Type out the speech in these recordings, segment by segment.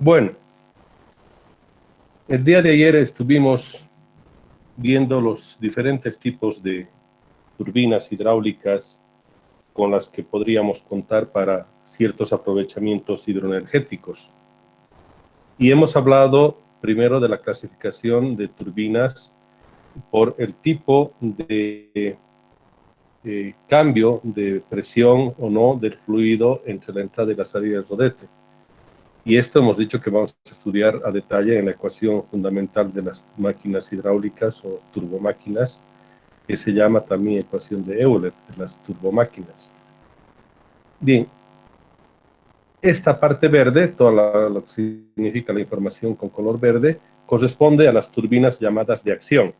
Bueno, el día de ayer estuvimos viendo los diferentes tipos de turbinas hidráulicas con las que podríamos contar para ciertos aprovechamientos hidroenergéticos. Y hemos hablado primero de la clasificación de turbinas por el tipo de cambio de presión o no del fluido entre la entrada y la salida del rodete. Y esto hemos dicho que vamos a estudiar a detalle en la ecuación fundamental de las máquinas hidráulicas o turbomáquinas, que se llama también ecuación de Euler, de las turbomáquinas. Bien, esta parte verde, todo lo que significa la información con color verde, corresponde a las turbinas llamadas de acción,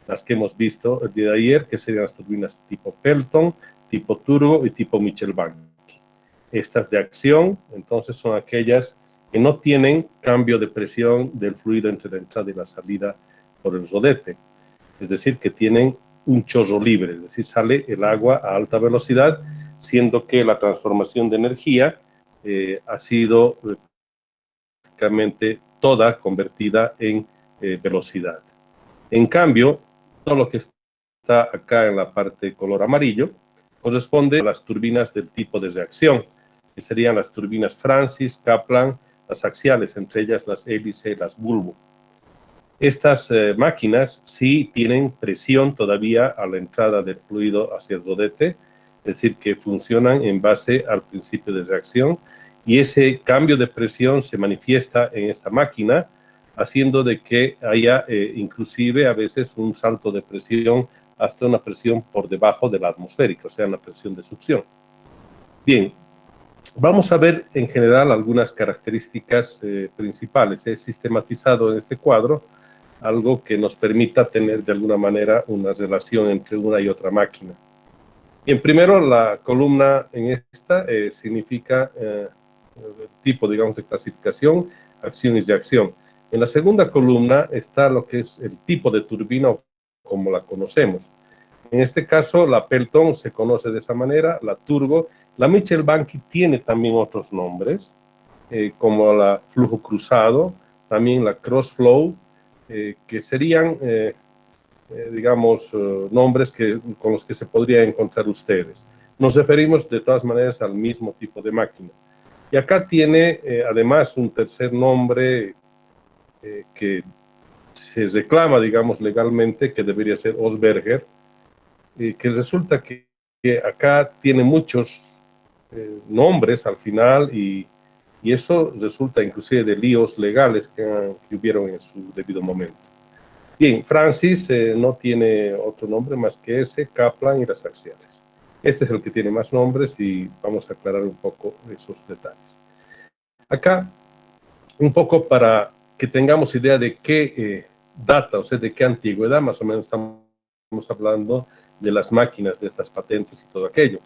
las que hemos visto el día de ayer, que serían las turbinas tipo Pelton, tipo turbo y tipo Mitchell-Banky. Estas de acción, entonces, son aquellas que no tienen cambio de presión del fluido entre la entrada y la salida por el rodete. Es decir, que tienen un chorro libre, es decir, sale el agua a alta velocidad, siendo que la transformación de energía ha sido prácticamente toda convertida en velocidad. En cambio, todo lo que está acá en la parte color amarillo corresponde a las turbinas del tipo de reacción, que serían las turbinas Francis, Kaplan, las axiales, entre ellas las hélice y las bulbo. Estas máquinas sí tienen presión todavía a la entrada del fluido hacia el rodete, es decir, que funcionan en base al principio de reacción, y ese cambio de presión se manifiesta en esta máquina, haciendo de que haya inclusive a veces un salto de presión hasta una presión por debajo de la atmosférica, o sea, una presión de succión. Bien, vamos a ver en general algunas características principales. He sistematizado en este cuadro algo que nos permita tener de alguna manera una relación entre una y otra máquina. Bien, primero la columna en esta significa el tipo, digamos, de clasificación, acción y reacción. En la segunda columna está lo que es el tipo de turbina como la conocemos. En este caso, la Pelton se conoce de esa manera, la Turbo. La Mitchell-Banky tiene también otros nombres, como la flujo cruzado, también la cross-flow, que serían, digamos, nombres con los que se podría encontrar ustedes. Nos referimos de todas maneras al mismo tipo de máquina. Y acá tiene además un tercer nombre que se reclama, digamos, legalmente, que debería ser Osberger, que resulta que acá tiene muchos nombres al final y eso resulta inclusive de líos legales que hubieron en su debido momento. Bien, Francis no tiene otro nombre más que ese, Kaplan y las axiales. Este es el que tiene más nombres y vamos a aclarar un poco esos detalles. Acá, un poco para que tengamos idea de qué data, o sea, de qué antigüedad más o menos estamos hablando de las máquinas, de estas patentes y todo aquello.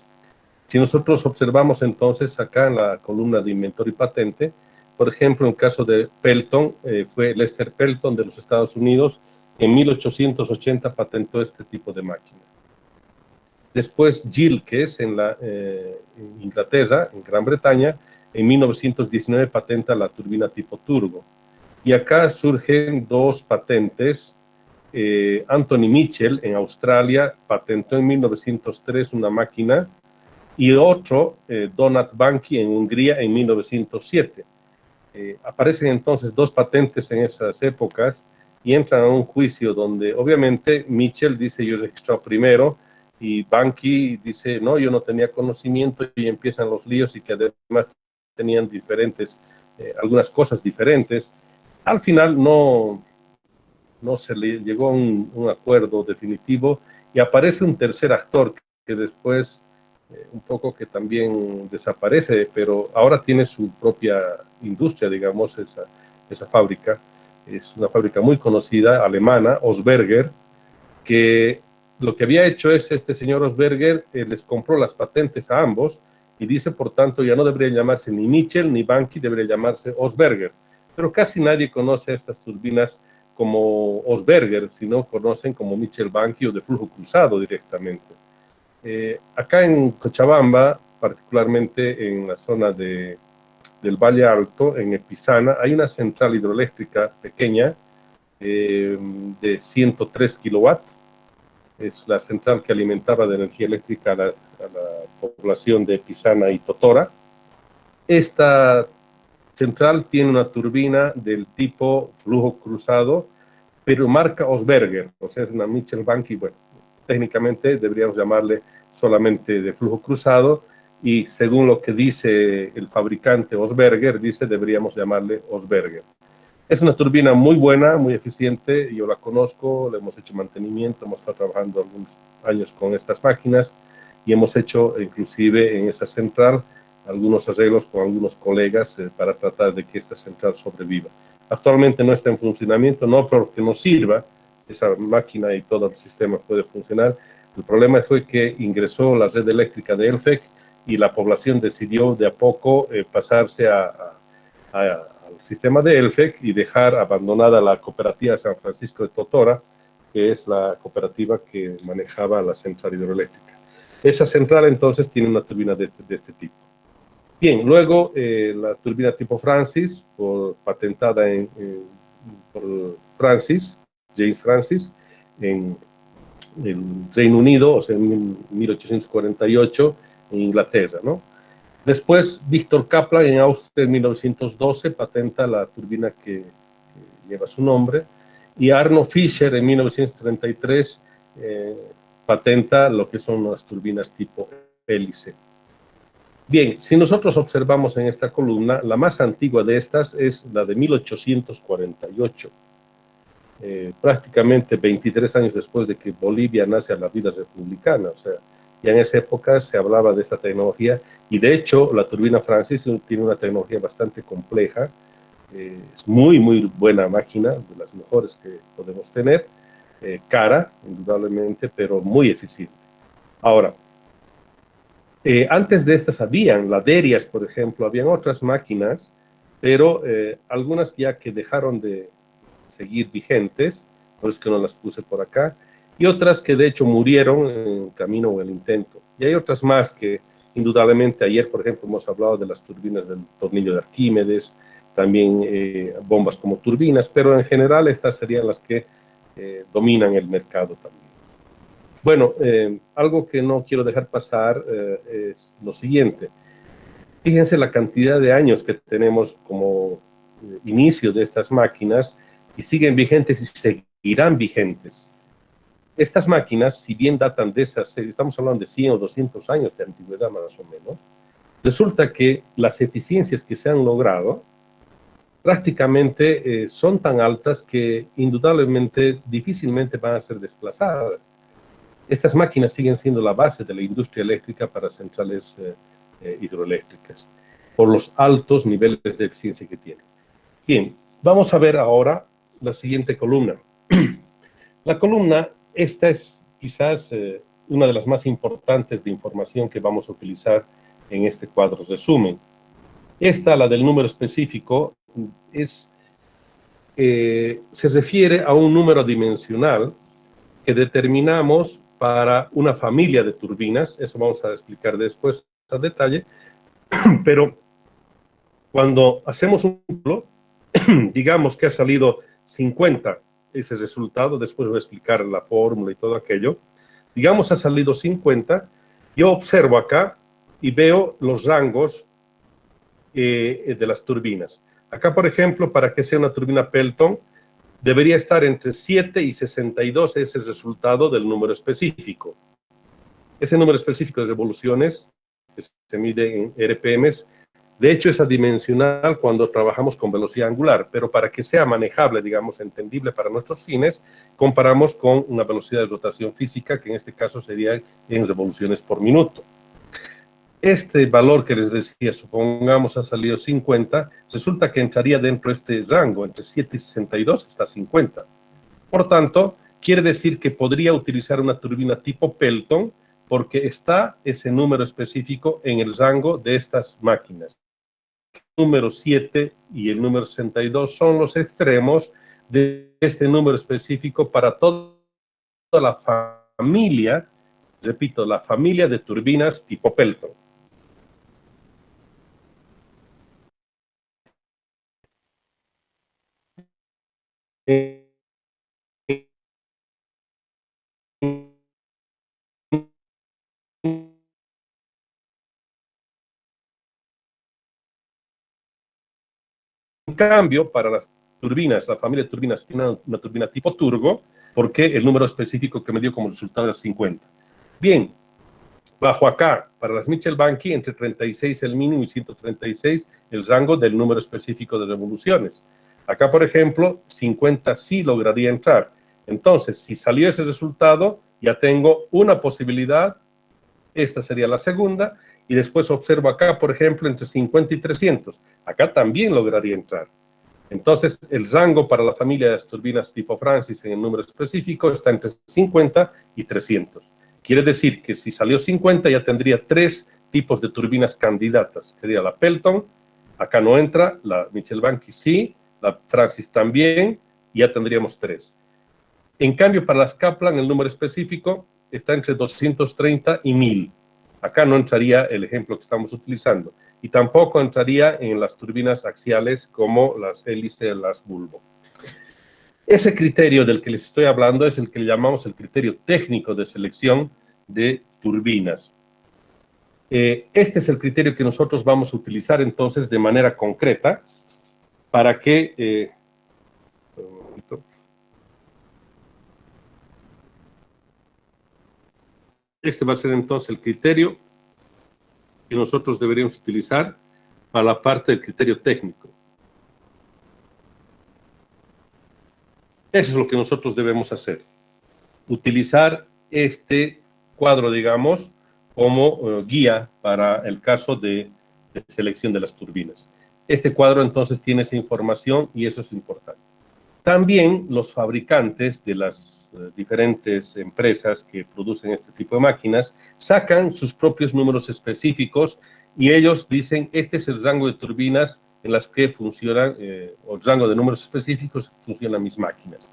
Si nosotros observamos entonces acá en la columna de inventor y patente, por ejemplo, en el caso de Pelton, fue Lester Pelton de los Estados Unidos, en 1880 patentó este tipo de máquina. Después Gilkes en Inglaterra, en Gran Bretaña, en 1919 patenta la turbina tipo turbo. Y acá surgen dos patentes. Anthony Mitchell en Australia patentó en 1903 una máquina y otro, Donat Banky en Hungría en 1907. Aparecen entonces dos patentes en esas épocas y entran a un juicio donde obviamente Mitchell dice yo registrado primero y Banky dice no, yo no tenía conocimiento, y empiezan los líos y que además tenían algunas cosas diferentes. Al final no se le llegó a un acuerdo definitivo y aparece un tercer actor que después un poco que también desaparece, pero ahora tiene su propia industria, digamos, esa fábrica. Es una fábrica muy conocida, alemana, Osberger, que lo que había hecho es este señor Osberger les compró las patentes a ambos y dice, por tanto, ya no debería llamarse ni Mitchell ni Banky, debería llamarse Osberger. Pero casi nadie conoce estas turbinas como Osberger, sino conocen como Mitchell-Banky o de flujo cruzado directamente. Acá en Cochabamba, particularmente en la zona de del Valle Alto, en Epizana, hay una central hidroeléctrica pequeña de 103 kilowatts. Es la central que alimentaba de energía eléctrica a la población de Epizana y Totora. Esta central tiene una turbina del tipo flujo cruzado, pero marca Osberger, o sea, es una Mitchell-Bank, y bueno, técnicamente deberíamos llamarle solamente de flujo cruzado, y según lo que dice el fabricante Osberger, deberíamos llamarle Osberger. Es una turbina muy buena, muy eficiente, yo la conozco, le hemos hecho mantenimiento, hemos estado trabajando algunos años con estas máquinas, y hemos hecho inclusive en esa central algunos arreglos con algunos colegas para tratar de que esta central sobreviva. Actualmente no está en funcionamiento, no porque no sirva, esa máquina y todo el sistema puede funcionar. El problema fue que ingresó la red eléctrica de ELFEC y la población decidió de a poco pasarse al sistema de ELFEC y dejar abandonada la cooperativa San Francisco de Totora, que es la cooperativa que manejaba la central hidroeléctrica. Esa central entonces tiene una turbina de este tipo. Bien, luego la turbina tipo Francis, patentada por James Francis, en el Reino Unido, o sea, en 1848, en Inglaterra, ¿no? Después, Victor Kaplan en Austria en 1912 patenta la turbina que lleva su nombre, y Arno Fischer en 1933 patenta lo que son las turbinas tipo hélice. Bien, si nosotros observamos en esta columna, la más antigua de estas es la de 1848, prácticamente 23 años después de que Bolivia nace a la vida republicana, o sea, ya en esa época se hablaba de esta tecnología, y de hecho la turbina Francis tiene una tecnología bastante compleja, es muy, muy buena máquina, de las mejores que podemos tener, cara, indudablemente, pero muy eficiente. Ahora, antes de estas habían laderias, por ejemplo, habían otras máquinas, pero algunas ya que dejaron de seguir vigentes, por eso que no las puse por acá, y otras que de hecho murieron en camino o en el intento. Y hay otras más que indudablemente ayer, por ejemplo, hemos hablado de las turbinas del tornillo de Arquímedes, también bombas como turbinas, pero en general estas serían las que dominan el mercado también. Bueno, algo que no quiero dejar pasar es lo siguiente. Fíjense la cantidad de años que tenemos como inicio de estas máquinas, y siguen vigentes y seguirán vigentes. Estas máquinas, si bien datan de esas, estamos hablando de 100 o 200 años de antigüedad más o menos, resulta que las eficiencias que se han logrado prácticamente son tan altas que indudablemente difícilmente van a ser desplazadas. Estas máquinas siguen siendo la base de la industria eléctrica para centrales hidroeléctricas, por los altos niveles de eficiencia que tienen. Bien, vamos a ver ahora la siguiente columna. La columna, esta es quizás una de las más importantes de información que vamos a utilizar en este cuadro resumen. Esta, la del número específico, se refiere a un número dimensional que determinamos para una familia de turbinas, eso vamos a explicar después a detalle, pero cuando hacemos un cálculo, digamos que ha salido 50 ese resultado, después voy a explicar la fórmula y todo aquello, digamos ha salido 50, yo observo acá y veo los rangos de las turbinas. Acá, por ejemplo, para que sea una turbina Pelton, debería estar entre 7 y 62, es el resultado del número específico. Ese número específico de revoluciones, que se mide en RPMs, de hecho es adimensional cuando trabajamos con velocidad angular, pero para que sea manejable, digamos, entendible para nuestros fines, comparamos con una velocidad de rotación física, que en este caso sería en revoluciones por minuto. Este valor que les decía, supongamos ha salido 50, resulta que entraría dentro de este rango, entre 7 y 62 hasta 50. Por tanto, quiere decir que podría utilizar una turbina tipo Pelton, porque está ese número específico en el rango de estas máquinas. El número 7 y el número 62 son los extremos de este número específico para toda la familia, repito, la familia de turbinas tipo Pelton. En cambio, para las turbinas, la familia de turbinas tiene una turbina tipo turbo, porque el número específico que me dio como resultado es 50. Bien, bajo acá, para las Mitchell-Banky, entre 36 el mínimo y 136 el rango del número específico de revoluciones. Acá, por ejemplo, 50 sí lograría entrar. Entonces, si salió ese resultado, ya tengo una posibilidad, esta sería la segunda, y después observo acá, por ejemplo, entre 50 y 300. Acá también lograría entrar. Entonces, el rango para la familia de las turbinas tipo Francis en el número específico está entre 50 y 300. Quiere decir que si salió 50 ya tendría 3 tipos de turbinas candidatas. Sería la Pelton, acá no entra, la Mitchell-Banky sí, la Francis también, y ya tendríamos 3. En cambio, para las Kaplan el número específico está entre 230 y 1000. Acá no entraría el ejemplo que estamos utilizando. Y tampoco entraría en las turbinas axiales como las hélice, las bulbo. Ese criterio del que les estoy hablando es el que le llamamos el criterio técnico de selección de turbinas. Este es el criterio que nosotros vamos a utilizar entonces de manera concreta para que... un momento. Este va a ser entonces el criterio que nosotros deberíamos utilizar para la parte del criterio técnico. Eso es lo que nosotros debemos hacer. Utilizar este cuadro, digamos, como guía para el caso de selección de las turbinas. Este cuadro entonces tiene esa información y eso es importante. También los fabricantes de las diferentes empresas que producen este tipo de máquinas sacan sus propios números específicos y ellos dicen este es el rango de turbinas en las que funcionan, o el rango de números específicos funcionan mis máquinas.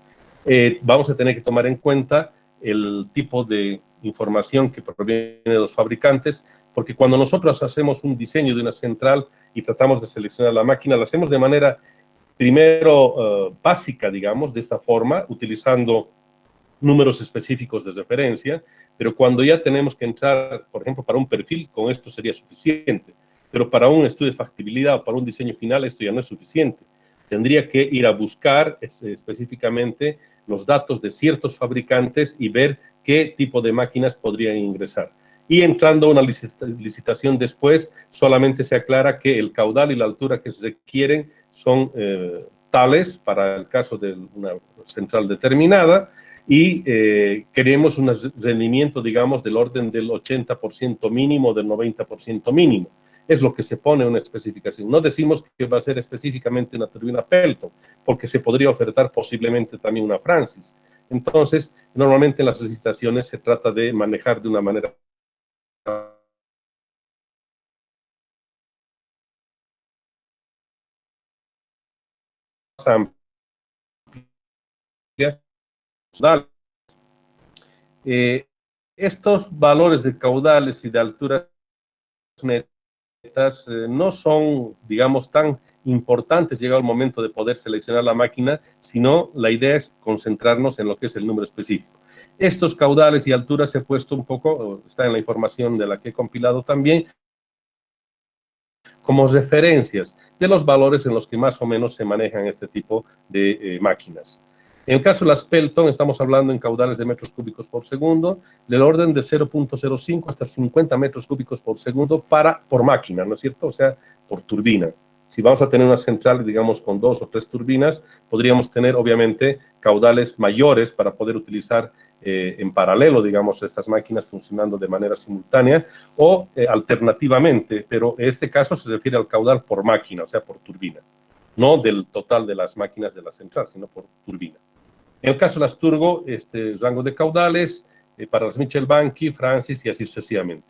Vamos a tener que tomar en cuenta el tipo de información que proviene de los fabricantes, porque cuando nosotros hacemos un diseño de una central y tratamos de seleccionar la máquina, lo hacemos de manera primero básica, digamos, de esta forma, utilizando números específicos de referencia, pero cuando ya tenemos que entrar, por ejemplo, para un perfil, con esto sería suficiente, pero para un estudio de factibilidad o para un diseño final, esto ya no es suficiente. Tendría que ir a buscar específicamente los datos de ciertos fabricantes y ver qué tipo de máquinas podrían ingresar. Y entrando a una licitación después, solamente se aclara que el caudal y la altura que se requieren son tales para el caso de una central determinada, y queremos un rendimiento, digamos, del orden del 80% mínimo, del 90% mínimo. Es lo que se pone en una especificación. No decimos que va a ser específicamente una turbina Pelton, porque se podría ofertar posiblemente también una Francis. Entonces, normalmente en las licitaciones se trata de manejar de una manera amplia. Estos valores de caudales y de alturas netas no son, digamos, tan importantes llegado el momento de poder seleccionar la máquina, sino la idea es concentrarnos en lo que es el número específico. Estos caudales y alturas he puesto un poco, está en la información de la que he compilado también, como referencias de los valores en los que más o menos se manejan este tipo de máquinas. En el caso de las Pelton, estamos hablando en caudales de metros cúbicos por segundo, del orden de 0.05 hasta 50 metros cúbicos por segundo por máquina, ¿no es cierto? O sea, por turbina. Si vamos a tener una central, digamos, con 2 o 3 turbinas, podríamos tener, obviamente, caudales mayores para poder utilizar en paralelo, digamos, estas máquinas funcionando de manera simultánea o alternativamente, pero en este caso se refiere al caudal por máquina, o sea, por turbina, no del total de las máquinas de la central, sino por turbina. En el caso de las turbo, este rango de caudales para las Mitchell-Banky, Francis y así sucesivamente.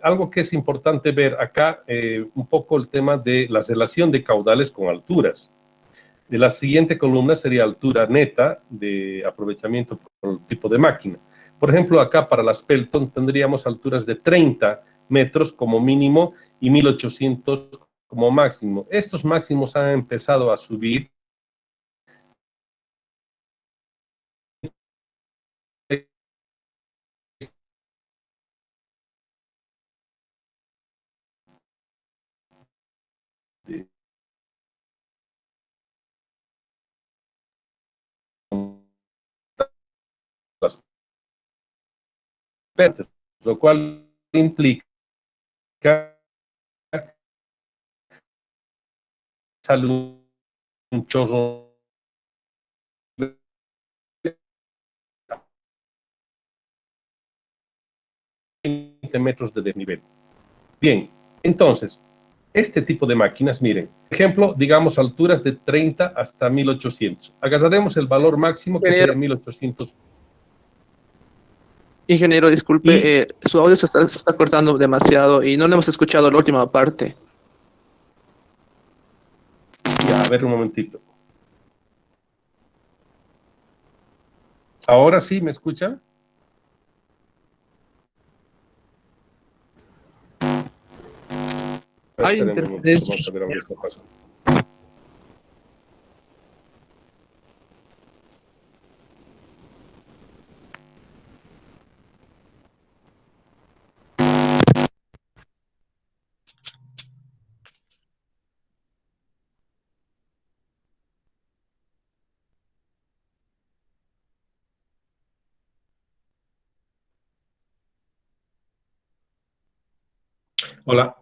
Algo que es importante ver acá, un poco el tema de la relación de caudales con alturas. De la siguiente columna sería altura neta de aprovechamiento por el tipo de máquina. Por ejemplo, acá para las Pelton tendríamos alturas de 30 metros como mínimo y 1800 como máximo. Estos máximos han empezado a subir verdes, lo cual implica sale un chorro de 20 metros de desnivel. Bien, entonces, este tipo de máquinas, miren, ejemplo, digamos alturas de 30 hasta 1800. Agarraremos el valor máximo que Ingeniero, sería 1800. ingeniero, Y, disculpe, su audio se está cortando demasiado y no le hemos escuchado la última parte. ya, a ver un momentito. Ahora sí, ¿me escuchan? Hay Esperen un momentito, interferencia. vamos a ver qué está pasando. Hola.